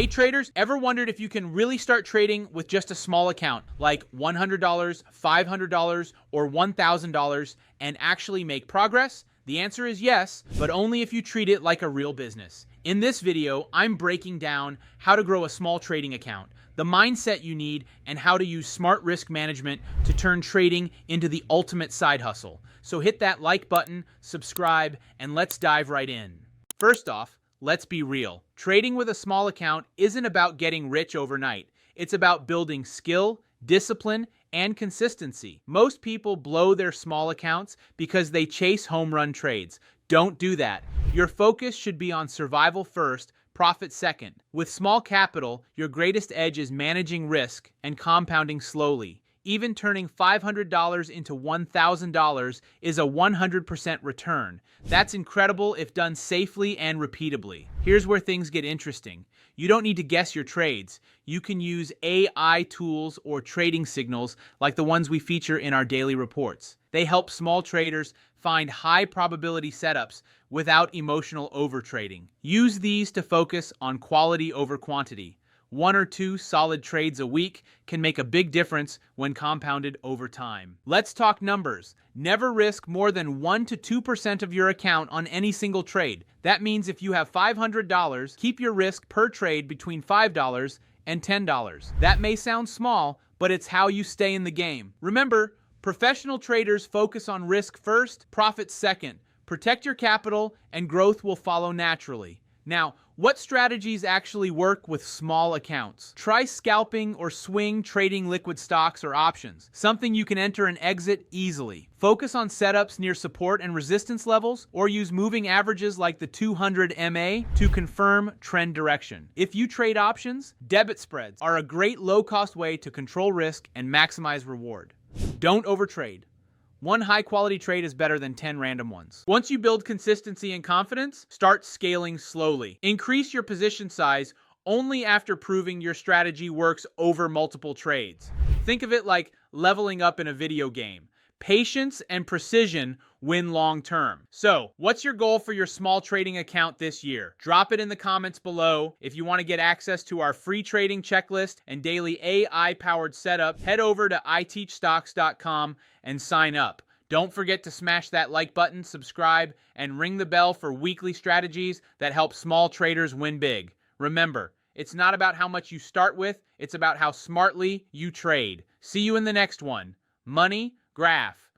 Hey traders, ever wondered if you can really start trading with just a small account, like $100, $500, or $1,000, and actually make progress? The answer is yes, but only if you treat it like a real business. In this video, I'm breaking down how to grow a small trading account, the mindset you need, and how to use smart risk management to turn trading into the ultimate side hustle. So hit that like button, subscribe, and let's dive right in. First off, let's be real. Trading with a small account isn't about getting rich overnight. It's about building skill, discipline, and consistency. Most people blow their small accounts because they chase home run trades. Don't do that. Your focus should be on survival first, profit second. With small capital, your greatest edge is managing risk and compounding slowly. Even turning $500 into $1,000 is a 100% return. That's incredible if done safely and repeatably. Here's where things get interesting. You don't need to guess your trades. You can use AI tools or trading signals like the ones we feature in our daily reports. They help small traders find high probability setups without emotional overtrading. Use these to focus on quality over quantity. 1 or 2 solid trades a week can make a big difference when compounded over time. Let's talk numbers. Never risk more than 1 to 2% of your account on any single trade. That means if you have $500, keep your risk per trade between $5 and $10. That may sound small, but it's how you stay in the game. Remember, professional traders focus on risk first, profit second. Protect your capital, and growth will follow naturally. Now, what strategies actually work with small accounts? Try scalping or swing trading liquid stocks or options, something you can enter and exit easily. Focus on setups near support and resistance levels, or use moving averages like the 200 MA to confirm trend direction. If you trade options, debit spreads are a great low-cost way to control risk and maximize reward. Don't overtrade. 1 high-quality trade is better than 10 random ones. Once you build consistency and confidence, start scaling slowly. Increase your position size only after proving your strategy works over multiple trades. Think of it like leveling up in a video game. Patience and precision win long term. So, what's your goal for your small trading account this year? Drop it in the comments below. If you want to get access to our free trading checklist and daily AI-powered setup, head over to ITeachStocks.com and sign up. Don't forget to smash that like button, subscribe, and ring the bell for weekly strategies that help small traders win big. Remember, it's not about how much you start with, it's about how smartly you trade. See you in the next one. Money Graph.